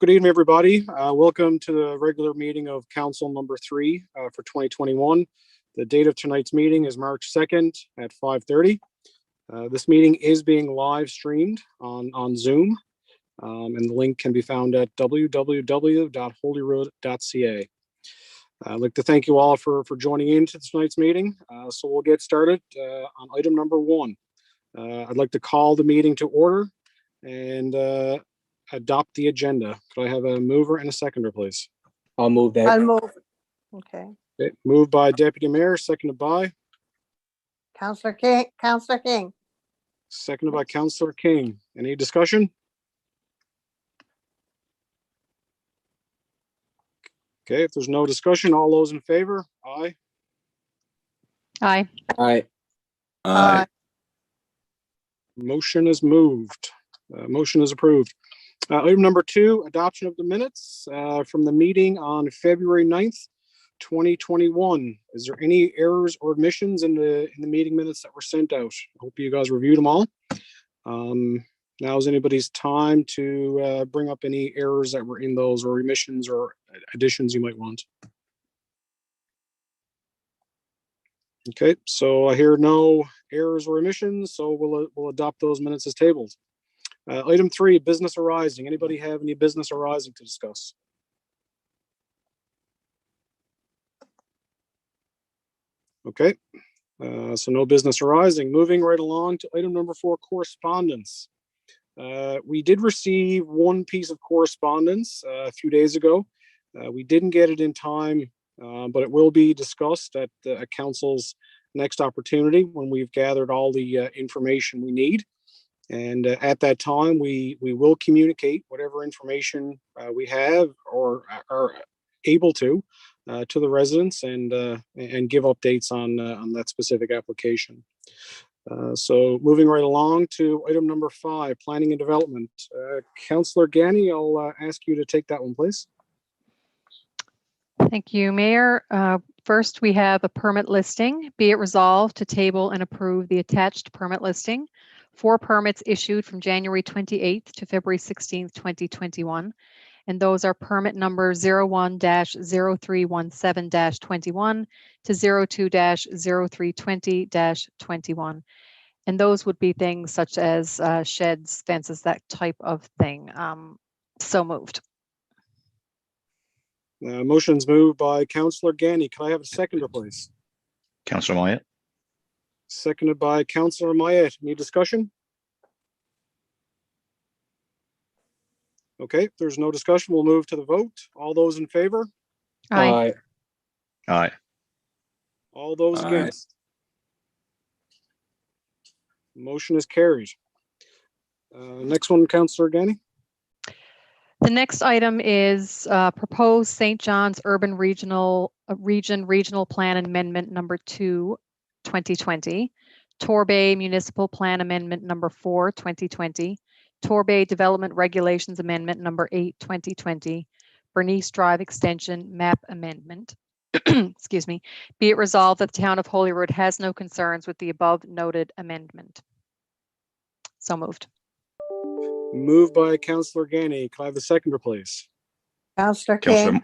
Good evening, everybody. Welcome to the regular meeting of Council number 3 for 2021. The date of tonight's meeting is March 2nd at 5:30. This meeting is being live streamed on Zoom, and the link can be found at www.holyrood.ca. I'd like to thank you all for joining in to tonight's meeting. So we'll get started on item number 1. I'd like to call the meeting to order and adopt the agenda. Could I have a mover and a seconder, please? I'll move that. I'll move. Okay. Okay, moved by Deputy Mayor, seconded by? Councillor King, Councillor King. Seconded by Councillor King. Any discussion? Okay, if there's no discussion, all those in favor? Aye. Aye. Aye. Aye. Motion is moved. Motion is approved. Item number 2, adoption of the minutes from the meeting on February 9th, 2021. Is there any errors or omissions in the meeting minutes that were sent out? I hope you guys reviewed them all. Now is anybody's time to bring up any errors that were in those, or omissions or additions you might want. Okay, so I hear no errors or omissions, so we'll adopt those minutes as tabled. Item 3, business arising. Anybody have any business arising to discuss? Okay, so no business arising. Moving right along to item number 4, correspondence. We did receive one piece of correspondence a few days ago. We didn't get it in time, but it will be discussed at council's next opportunity when we've gathered all the information we need. And at that time, we will communicate whatever information we have or are able to the residents and give updates on that specific application. So moving right along to item number 5, planning and development. Councillor Gani, I'll ask you to take that one, please. Thank you, Mayor. First, we have a permit listing. Be it resolved to table and approve the attached permit listing. 4 permits issued from January 28th to February 16th, 2021. And those are permit number 01-0317-21 to 02-0320-21. And those would be things such as sheds, fences, that type of thing. So moved. Motion's moved by Councillor Gani. Can I have a seconder, please? Councillor Myatt. Seconded by Councillor Myatt. Any discussion? Okay, if there's no discussion, we'll move to the vote. All those in favor? Aye. Aye. All those Aye. against? Motion is carried. Next one, Councillor Gani. The next item is proposed St. John's Urban Regional Plan Amendment number 2, 2020, Torbay Municipal Plan Amendment number 4, 2020, Torbay Development Regulations Amendment number 8, 2020, Bernice Drive Extension Map Amendment. Excuse me. Be it resolved that the town of Holyrood has no concerns with the above noted amendment. So moved. Moved by Councillor Gani. Can I have the seconder, please? Councillor King. Councillor,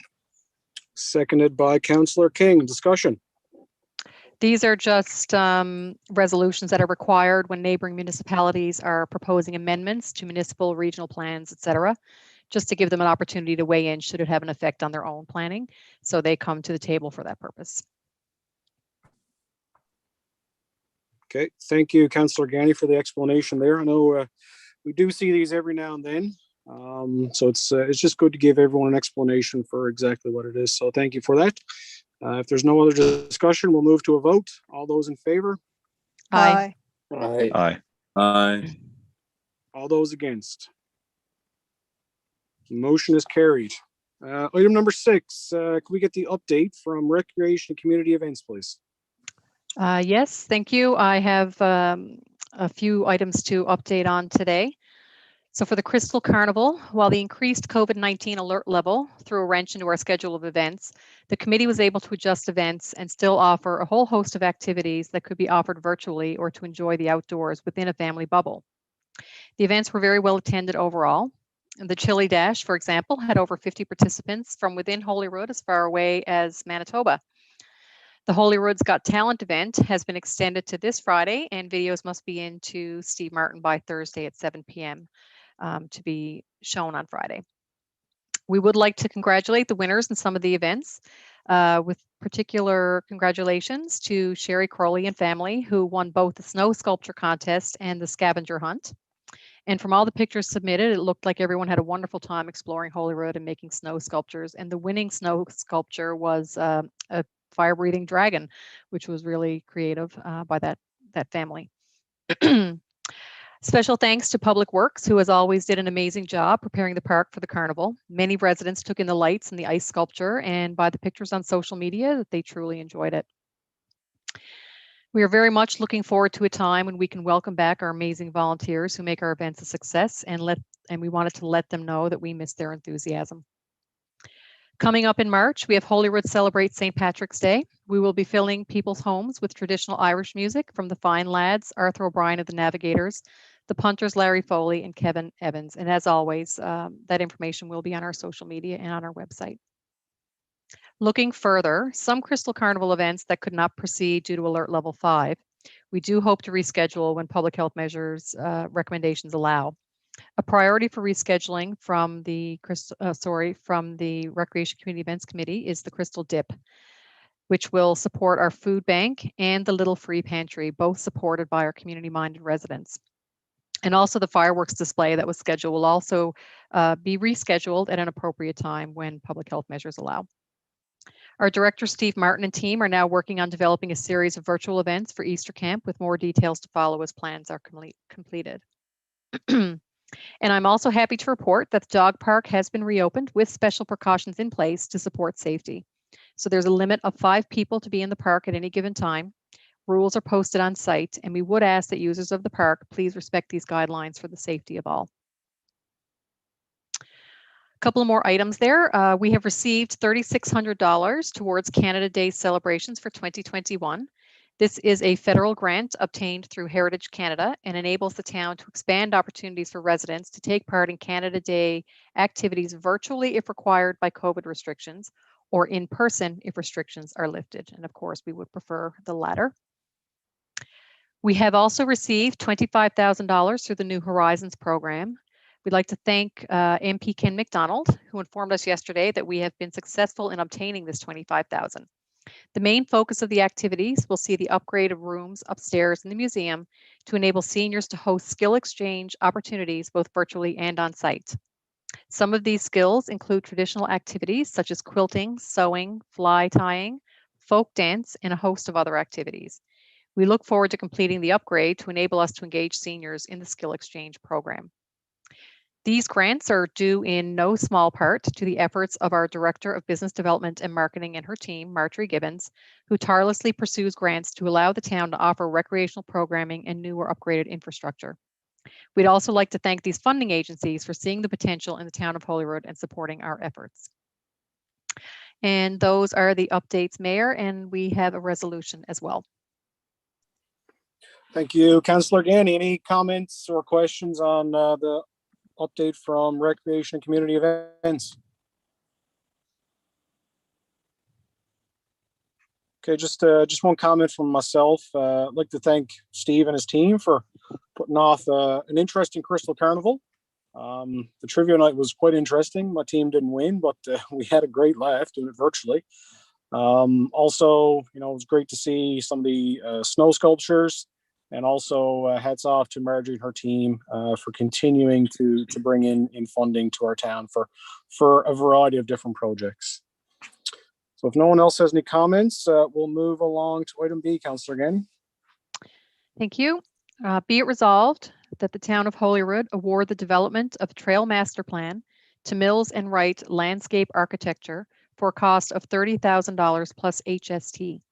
Seconded by Councillor King. Discussion. These are just resolutions that are required when neighboring municipalities are proposing amendments to municipal regional plans, etc., just to give them an opportunity to weigh in should it have an effect on their own planning. So they come to the table for that purpose. Okay, thank you, Councillor Gani, for the explanation there. I know we do see these every now and then, so it's just good to give everyone an explanation for exactly what it is. So thank you for that. If there's no other discussion, we'll move to a vote. All those in favor? Aye. Aye. aye. Aye. All those against? Motion is carried. Item number 6, can we get the update from Recreation and Community Events, please? Yes, thank you. I have a few items to update on today. So for the Crystal Carnival, while the increased COVID-19 alert level threw a wrench into our schedule of events, the committee was able to adjust events and still offer a whole host of activities that could be offered virtually or to enjoy the outdoors within a family bubble. The events were very well attended overall. The Chili Dash, for example, had over 50 participants from within Holyrood as far away as Manitoba. The Holyrood's Got Talent event has been extended to this Friday, and videos must be in to Steve Martin by Thursday at 7 p.m. To be shown on Friday. We would like to congratulate the winners in some of the events, with particular congratulations to Sherry Crowley and family, who won both the snow sculpture contest and the scavenger hunt. And from all the pictures submitted, it looked like everyone had a wonderful time exploring Holyrood and making snow sculptures. And the winning snow sculpture was a fire-breathing dragon, which was really creative by that family. Special thanks to Public Works, who as always did an amazing job preparing the park for the carnival. Many residents took in the lights and the ice sculpture, and by the pictures on social media, they truly enjoyed it. We are very much looking forward to a time when we can welcome back our amazing volunteers who make our events a success, and we wanted to let them know that we miss their enthusiasm. Coming up in March, we have Holyrood Celebrate St. Patrick's Day. We will be filling people's homes with traditional Irish music from the Fine Lads, Arthur O'Brien of the Navigators, the Punters, Larry Foley, and Kevin Evans. And as always, that information will be on our social media and on our website. Looking further, some Crystal Carnival events that could not proceed due to Alert Level 5, we do hope to reschedule when public health measures recommendations allow. A priority for rescheduling from the Recreation Community Events Committee is the Crystal Dip, which will support our food bank and the Little Free Pantry, both supported by our community-minded residents. And also the fireworks display that was scheduled will also be rescheduled at an appropriate time when public health measures allow. Our director, Steve Martin, and team are now working on developing a series of virtual events for Easter Camp with more details to follow as plans are completed. And I'm also happy to report that the dog park has been reopened with special precautions in place to support safety. So there's a limit of 5 people to be in the park at any given time. Rules are posted on site, and we would ask that users of the park please respect these guidelines for the safety of all. A couple of more items there. We have received $3,600 towards Canada Day celebrations for 2021. This is a federal grant obtained through Heritage Canada and enables the town to expand opportunities for residents to take part in Canada Day activities virtually if required by COVID restrictions, or in person if restrictions are lifted. And of course, we would prefer the latter. We have also received $25,000 through the New Horizons program. We'd like to thank MP Ken McDonald, who informed us yesterday that we have been successful in obtaining this $25,000. The main focus of the activities will see the upgrade of rooms upstairs in the museum to enable seniors to host skill exchange opportunities both virtually and on site. Some of these skills include traditional activities such as quilting, sewing, fly tying, folk dance, and a host of other activities. We look forward to completing the upgrade to enable us to engage seniors in the skill exchange program. These grants are due in no small part to the efforts of our Director of Business Development and Marketing and her team, Marjorie Gibbons, who tirelessly pursues grants to allow the town to offer recreational programming and new or upgraded infrastructure. We'd also like to thank these funding agencies for seeing the potential in the town of Holyrood and supporting our efforts. And those are the updates, Mayor, and we have a resolution as well. Thank you, Councillor Ganny. Any comments or questions on the update from Recreation and Community Events? Okay, just one comment from myself. I'd like to thank Steve and his team for putting off an interesting Crystal Carnival. The trivia night was quite interesting. My team didn't win, but we had a great laugh doing it virtually. Also, it was great to see some of the snow sculptures, and also hats off to Marjorie and her team for continuing to bring in funding to our town for a variety of different projects. So if no one else has any comments, we'll move along to item B, Councillor Ganny. Thank you. Be it resolved that the town of Holyrood award the development of Trail Master Plan to Mills and Wright Landscape Architecture for a cost of $30,000 plus HST.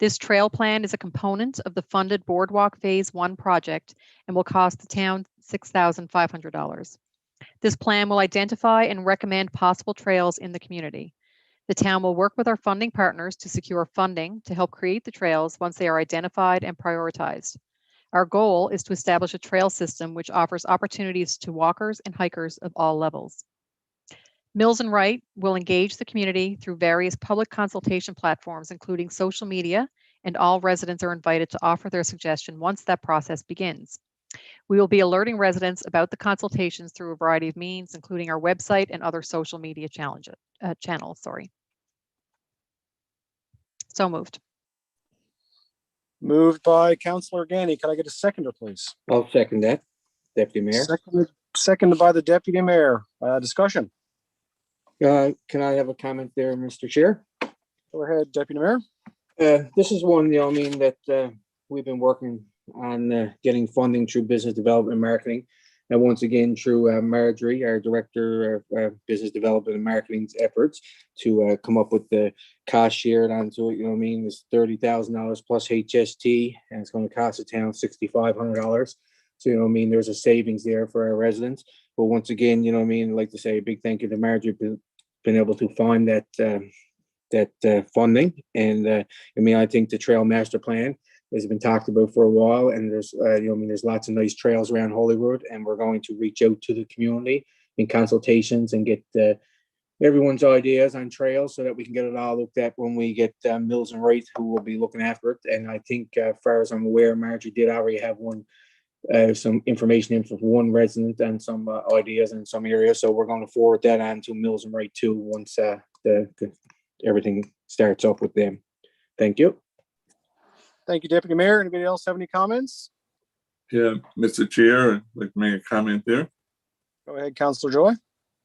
This trail plan is a component of the funded Boardwalk Phase 1 project and will cost the town $6,500. This plan will identify and recommend possible trails in the community. The town will work with our funding partners to secure funding to help create the trails once they are identified and prioritized. Our goal is to establish a trail system which offers opportunities to walkers and hikers of all levels. Mills and Wright will engage the community through various public consultation platforms, including social media, and all residents are invited to offer their suggestion once that process begins. We will be alerting residents about the consultations through a variety of means, including our website and other social media channels. So moved. Moved by Councillor Ganny. Could I get a seconder, please? I'll second that, Deputy Mayor. Seconded by the Deputy Mayor. Discussion. Can I have a comment there, Mr. Chair? Go ahead, Deputy Mayor. This is one, that we've been working on getting funding through business development and marketing. And once again, through Marjorie, our Director of Business Development and Marketing's efforts to come up with the cost shared onto it, it's $30,000 plus HST, and it's going to cost the town $6,500. So, there's a savings there for our residents. But once again, I'd like to say a big thank you to Marjorie for being able to find that funding. And I think the Trail Master Plan has been talked about for a while, and there's lots of nice trails around Holyrood, and we're going to reach out to the community in consultations and get everyone's ideas on trails so that we can get it all looked at when we get Mills and Wright, who will be looking after it. And I think, as far as I'm aware, Marjorie did already have some information in for one resident and some ideas in some areas. So we're going to forward that on to Mills and Wright too once everything starts up with them. Thank you. Thank you, Deputy Mayor. Anybody else have any comments? Yeah, Mr. Chair, I'd like to make a comment there. Go ahead, Councillor Joy.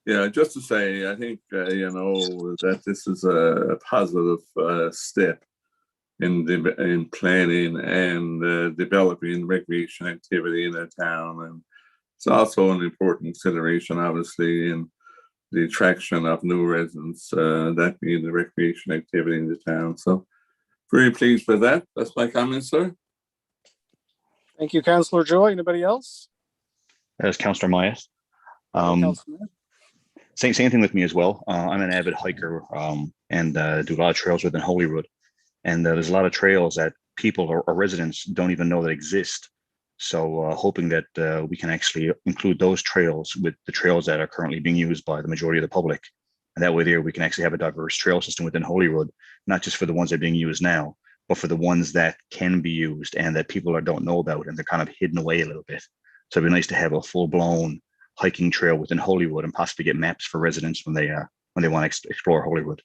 Yeah, just to say, I think, that this is a positive step in planning and developing recreation activity in the town. And it's also an important consideration, obviously, in the attraction of new residents, that being the recreation activity in the town. So very pleased with that. That's my comment, sir. Thank you, Councillor Joy. Anybody else? As Councillor Myers. Councillor Mayor. Same thing with me as well. I'm an avid hiker and do a lot of trails within Holyrood. And there's a lot of trails that people or residents don't even know that exist. So hoping that we can actually include those trails with the trails that are currently being used by the majority of the public. And that way there, we can actually have a diverse trail system within Holyrood, not just for the ones that are being used now, but for the ones that can be used and that people don't know about, and they're kind of hidden away a little bit. So it'd be nice to have a full-blown hiking trail within Holyrood and possibly get maps for residents when they want to explore Holyrood.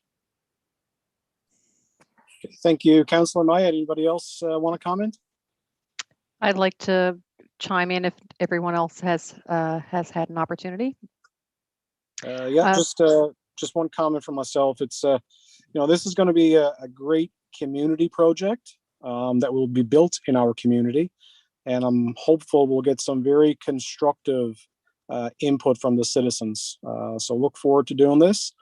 Thank you, Councillor Maya. Anybody else want to comment? I'd like to chime in if everyone else has had an opportunity. Just one comment from myself. It's this is going to be a great community project that will be built in our community, and I'm hopeful we'll get some very constructive input from the citizens. So look forward to doing this.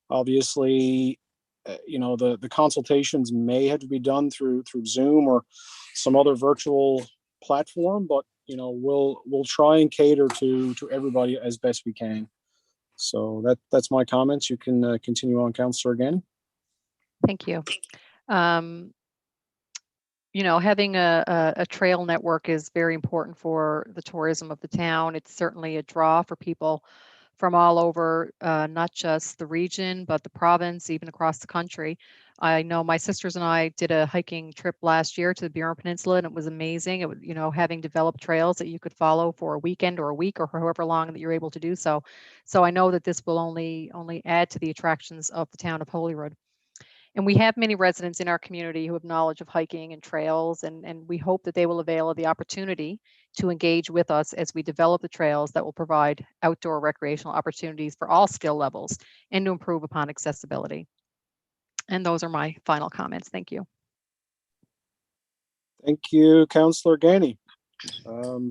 Obviously, the consultations may have to be done through Zoom or some other virtual platform, but we'll try and cater to everybody as best we can. So that's my comments. You can continue on, Councillor again. Thank you. Having a trail network is very important for the tourism of the town. It's certainly a draw for people from all over, not just the region, but the province, even across the country. I know my sisters and I did a hiking trip last year to the Burin Peninsula, and it was amazing. It was, having developed trails that you could follow for a weekend or a week or for however long that you're able to do so. So I know that this will only add to the attractions of the town of Holyrood. And we have many residents in our community who have knowledge of hiking and trails, and we hope that they will avail of the opportunity to engage with us as we develop the trails that will provide outdoor recreational opportunities for all skill levels and to improve upon accessibility. And those are my final comments. Thank you. Thank you, Councillor Ganny.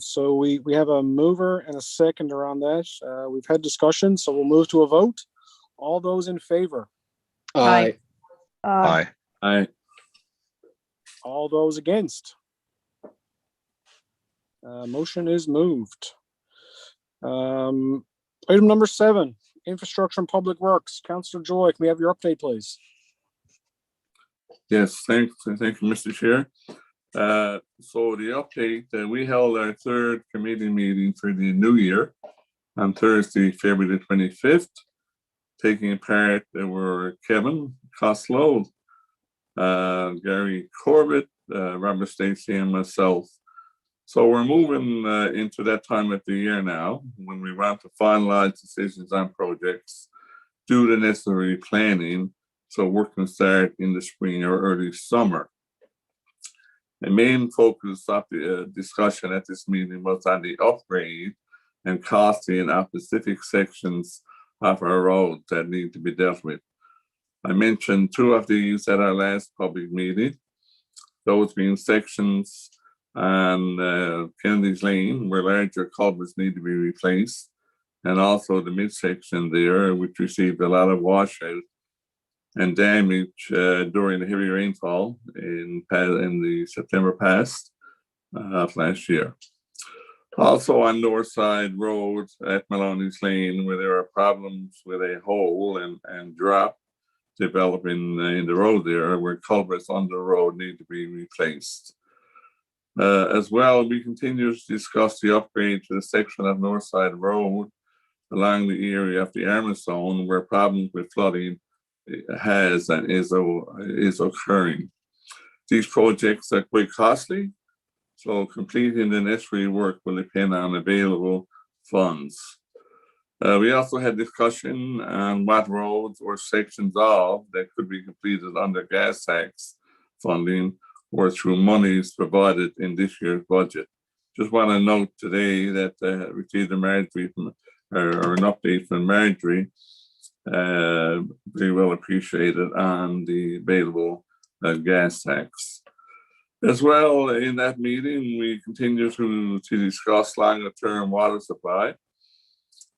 So we have a mover and a seconder on that. We've had discussion, so we'll move to a vote. All those in favor? Aye. Aye. Aye. All those against? Motion is moved. Item number 7, Infrastructure and Public Works. Councillor Joy, can we have your update, please? Yes, thank you, Mr. Chair. So the update, we held our third committee meeting for the new year on Thursday, February the 25th. Taking part, there were Kevin Costello, Gary Corbett, Robert Stacey, and myself. So we're moving into that time of the year now when we want to finalize decisions on projects, do the necessary planning, so work can start in the spring or early summer. The main focus of the discussion at this meeting was on the upgrade and costing of specific sections of our roads that need to be dealt with. I mentioned two of these at our last public meeting, those being sections on Kennedy's Lane, where larger culverts need to be replaced, and also the midsection there, which received a lot of washout and damage during the heavy rainfall in the September past of last year. Also on Northside Road at Maloney's Lane, where there are problems with a hole and drop developing in the road there, where culverts on the road need to be replaced. As well, we continue to discuss the upgrade to the section of Northside Road along the area of the Armour Zone, where problems with flooding has and is occurring. These projects are quite costly, so completing the necessary work will depend on available funds. We also had discussion on what roads or sections of that could be completed under gas tax funding or through monies provided in this year's budget. Just want to note today that received a Marjorie or an update from Marjorie, very well appreciated on the available gas tax. As well, in that meeting, we continue to discuss longer-term water supply.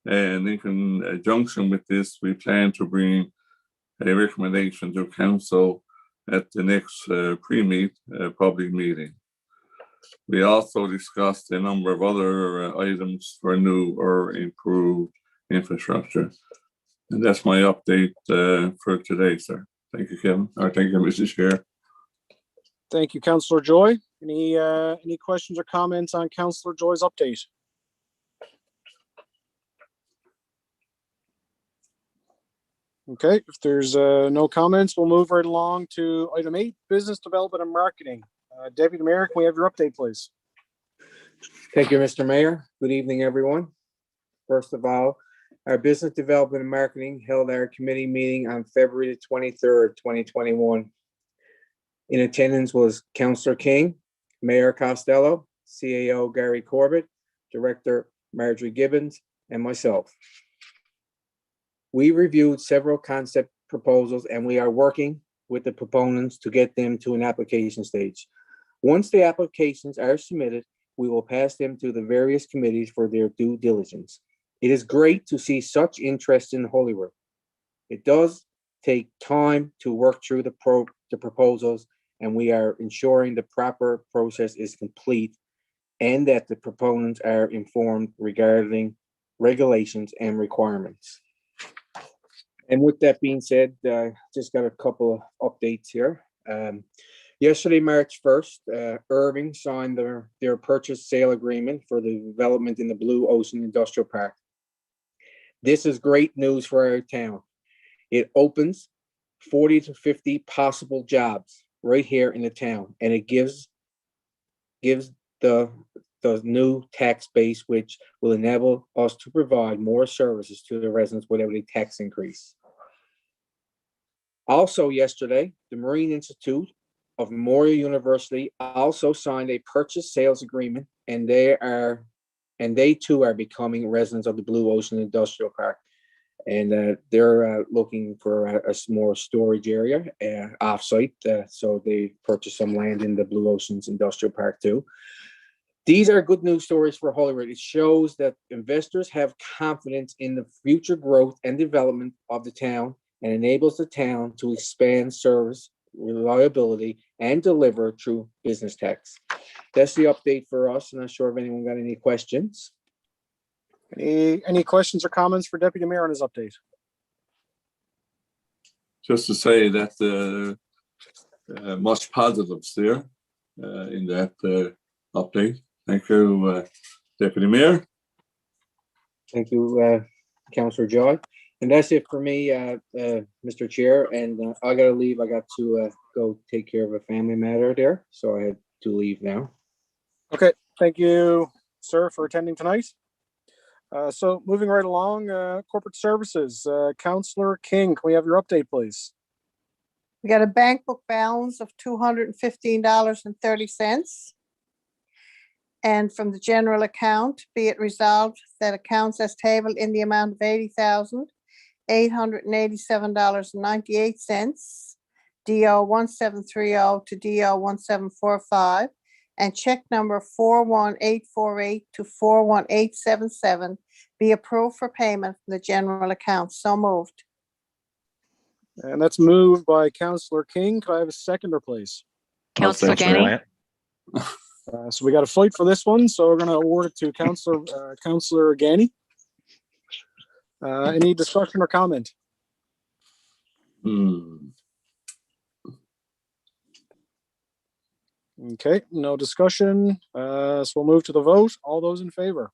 And in conjunction with this, we plan to bring a recommendation to council at the next public meeting. We also discussed a number of other items for new or improved infrastructure. And that's my update for today, sir. Thank you, Kevin. Or thank you, Mrs. Chair. Thank you, Councillor Joy. Any questions or comments on Councillor Joy's update? Okay, if there's no comments, we'll move right along to item 8, business development and marketing. Deputy Mayor, can we have your update, please? Thank you, Mr. Mayor. Good evening, everyone. First of all, our business development and marketing held our committee meeting on February 23rd, 2021. In attendance was Councillor King, Mayor Costello, CAO Gary Corbett, Director Marjorie Gibbons, and myself. We reviewed several concept proposals and we are working with the proponents to get them to an application stage. Once the applications are submitted, we will pass them to the various committees for their due diligence. It is great to see such interest in Holyrood. It does take time to work through the proposals, and we are ensuring the proper process is complete and that the proponents are informed regarding regulations and requirements. And with that being said, just got a couple of updates here. Yesterday, March 1st, Irving signed their purchase sale agreement for the development in the Blue Ocean Industrial Park. This is great news for our town. It opens 40 to 50 possible jobs right here in the town, and it gives the new tax base, which will enable us to provide more services to the residents without a tax increase. Also yesterday, the Marine Institute of Memorial University also signed a purchase sales agreement, and they too are becoming residents of the Blue Ocean Industrial Park. And they're looking for a small storage area off-site, so they purchased some land in the Blue Oceans Industrial Park too. These are good news stories for Holyrood. It shows that investors have confidence in the future growth and development of the town and enables the town to expand service, reliability, and deliver true business tax. That's the update for us. I'm not sure if anyone got any questions. Any questions or comments for Deputy Mayor on his update? Just to say that much positives there. in that update. Thank you, Deputy Mayor. Thank you, Councillor Joy. And that's it for me, Mr. Chair. And I gotta leave. I got to go take care of a family matter there, so I had to leave now. Okay, thank you, sir, for attending tonight. So moving right along, corporate services, Councillor King, can we have your update, please? We got a bank book balance of $215.30. And from the general account, be it resolved that accounts as tabled in the amount of $80,887.98, DO 1730 to DO 1745, and check number 41848 to 41877 be approved for payment from the general account. So moved. And that's moved by Councillor King. Could I have a seconder, please? Councillor second Ganny. Wyatt. So we got a fight for this one, so we're going to award it to Councillor Ganny. Any discussion or comment? Okay, no discussion. So we'll move to the vote. All those in favor?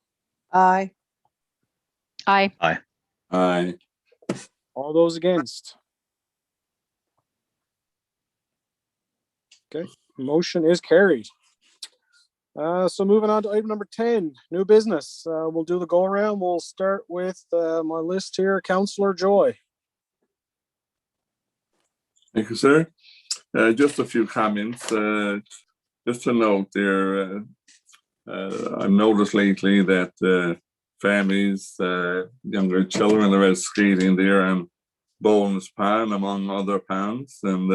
Aye. Aye. Aye. All those against? Okay, motion is carried. So moving on to item number 10, new business. We'll do the go around. We'll start with my list here, Councillor Joy. Thank you, sir. Just a few comments. Just to note there, I've noticed lately that families, younger children are out skating there and Bowen's Pond, among other ponds. And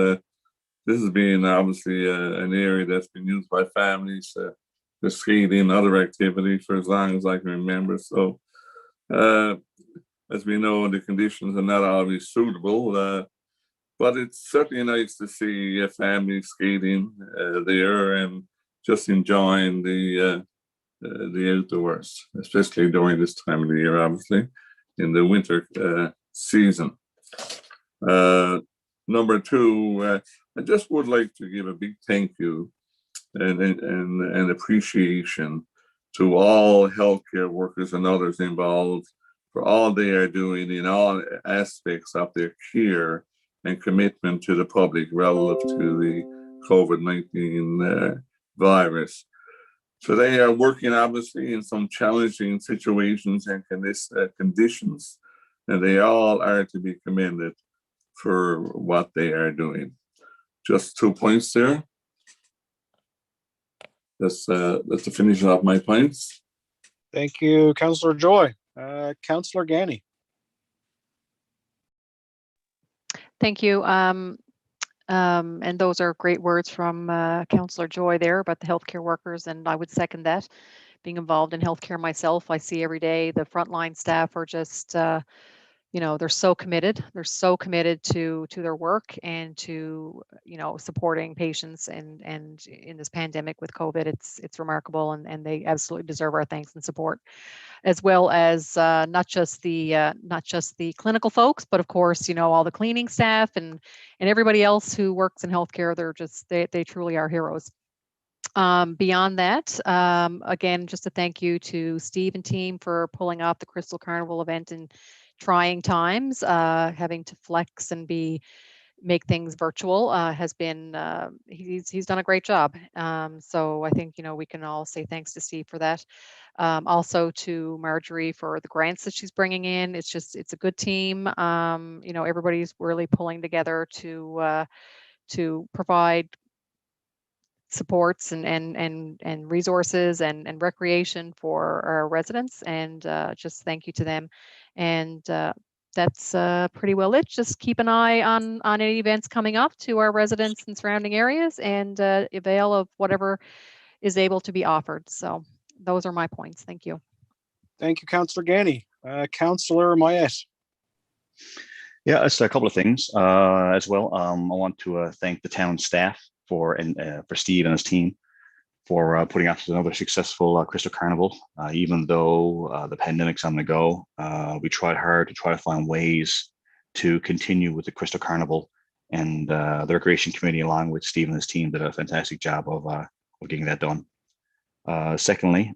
this has been obviously an area that's been used by families for skating and other activity for as long as I can remember. So, as we know, the conditions are not always suitable. But it's certainly nice to see a family skating there and just enjoying the outdoors, especially during this time of the year, obviously, in the winter season. Number two, I just would like to give a big thank you and appreciation to all healthcare workers and others involved for all they are doing in all aspects of their care and commitment to the public relative to the COVID-19 virus. So they are working obviously in some challenging situations and conditions, and they all are to be commended for what they are doing. Just 2 points there. That's to finish off my points. Thank you, Councillor Joy. Councillor Ganny. Thank you. And those are great words from Councillor Joy there about the healthcare workers, and I would second that. Being involved in healthcare myself, I see every day the frontline staff are just, they're so committed. They're so committed to their work and to, supporting patients and in this pandemic with COVID. It's remarkable, and they absolutely deserve our thanks and support, as well as not just the clinical folks, but of course, all the cleaning staff and everybody else who works in healthcare. They're just they truly are heroes. Beyond that, again, just a thank you to Steve and team for pulling off the Crystal Carnival event in trying times. Having to flex and make things virtual has been he's done a great job. So I think we can all say thanks to Steve for that. Also to Marjorie for the grants that she's bringing in. It's a good team. Everybody's really pulling together to provide supports and resources and recreation for our residents, and just thank you to them. And that's pretty well it. Just keep an eye on any events coming up to our residents and surrounding areas, and avail of whatever is able to be offered. So those are my points. Thank you. Thank you, Councillor Ganny. Councillor Mayette. Yeah, it's a couple of things as well. I want to thank the town staff for Steve and his team for putting out another successful Crystal Carnival. Even though the pandemic's on the go, we tried hard to try to find ways to continue with the Crystal Carnival, and the Recreation Committee, along with Steve and his team, did a fantastic job of getting that done. Secondly,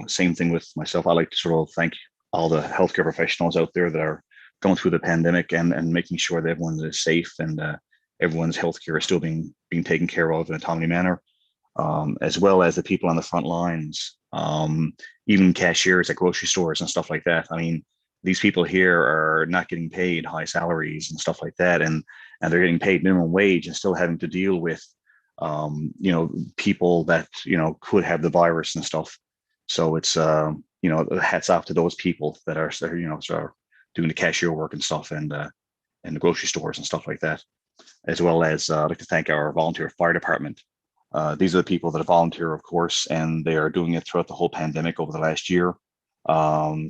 same thing with myself. I like to sort of thank all the healthcare professionals out there that are going through the pandemic and making sure that everyone is safe and everyone's healthcare is still being taken care of in a timely manner, as well as the people on the front lines, even cashiers at grocery stores and stuff like that. I mean, these people here are not getting paid high salaries and stuff like that, and they're getting paid minimum wage and still having to deal with people that could have the virus and stuff. So it's hats off to those people that are sort of doing the cashier work and stuff, and the grocery stores and stuff like that, as well as I'd like to thank our volunteer fire department. These are the people that volunteer, of course, and they are doing it throughout the whole pandemic over the last year,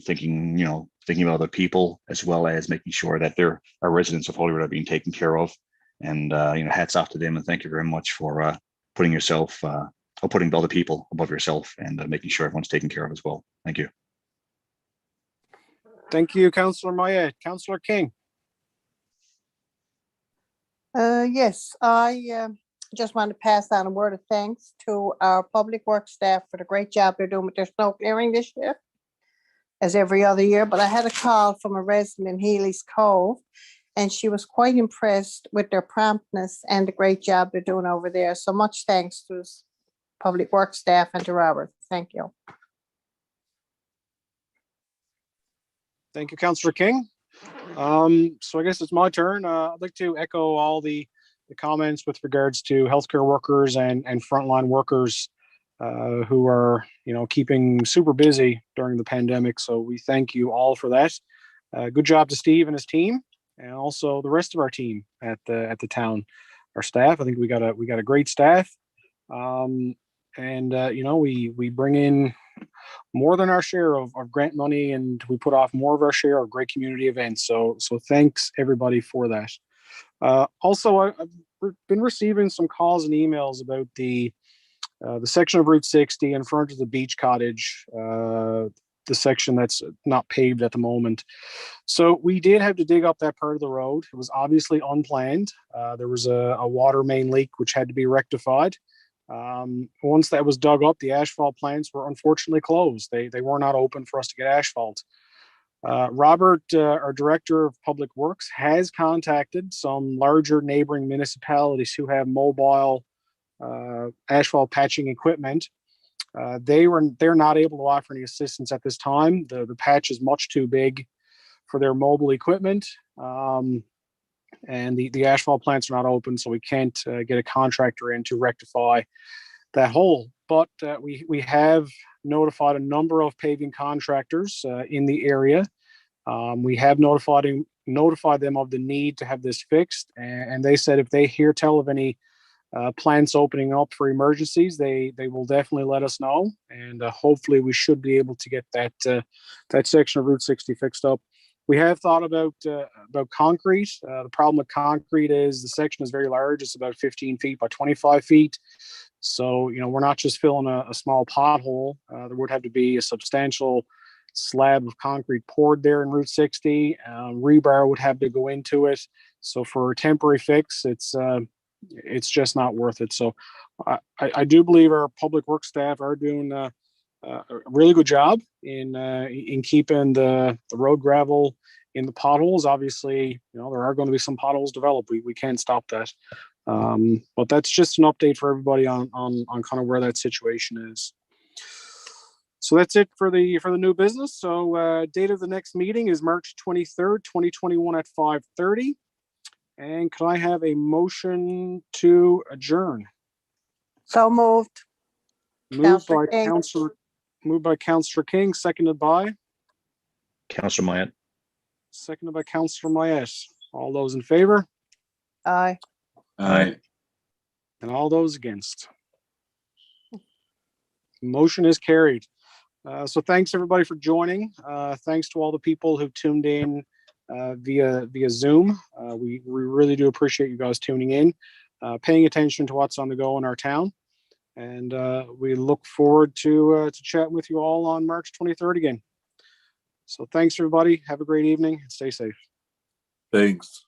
thinking about other people, as well as making sure that our residents of Holyrood are being taken care of. And hats off to them, and thank you very much for putting other people above yourself and making sure everyone's taken care of as well. Thank you. Thank you, Councillor Myatt. Councillor King. Yes, I just want to pass on a word of thanks to our public works staff for the great job they're doing with their snow clearing this year, as every other year. But I had a call from a resident in Healy's Cove, and she was quite impressed with their promptness and the great job they're doing over there. So much thanks to public works staff and to Robert. Thank you. Thank you, Councillor King. So I guess it's my turn. I'd like to echo all the comments with regards to healthcare workers and frontline workers who are, keeping super busy during the pandemic. So we thank you all for that. Good job to Steve and his team, and also the rest of our team at the town, our staff. I think we got a great staff, we bring in more than our share of grant money, and we put off more of our share of great community events. So thanks everybody for that. Also, I've been receiving some calls and emails about the section of Route 60 in front of the beach cottage, the section that's not paved at the moment. So we did have to dig up that part of the road. It was obviously unplanned. There was a water main leak which had to be rectified. Once that was dug up, the asphalt plants were unfortunately closed. They were not open for us to get asphalt. Robert, our director of public works, has contacted some larger neighboring municipalities who have mobile asphalt patching equipment. They're not able to offer any assistance at this time. The patch is much too big for their mobile equipment, and the asphalt plants are not open, so we can't get a contractor in to rectify that hole. But we have notified a number of paving contractors in the area. We have notified them of the need to have this fixed, and they said if they tell of any plants opening up for emergencies, they will definitely let us know, and hopefully we should be able to get that section of Route 60 fixed up. We have thought about concrete. The problem with concrete is the section is very large. It's about 15 feet by 25 feet. So, we're not just filling a small pothole. There would have to be a substantial slab of concrete poured there in Route 60. Rebar would have to go into it. So for a temporary fix, it's just not worth it. So I do believe our public works staff are doing a really good job in keeping the road gravel in the potholes. Obviously, there are going to be some potholes developed. We can't stop that. But that's just an update for everybody on kind of where that situation is. So that's it for the new business. So date of the next meeting is March 23rd, 2021 at 5:30. And can I have a motion to adjourn? So moved. Moved by Councillor King. Councillor King, seconded by Councillor Myatt. Seconded by Councillor Myatt. All those in favor? Aye. Aye. And all those against? Motion is carried. So thanks everybody for joining. Thanks to all the people who tuned in via Zoom. We really do appreciate you guys tuning in, paying attention to what's on the go in our town. And we look forward to chatting with you all on March 23rd again. So thanks everybody. Have a great evening and stay safe. Thanks.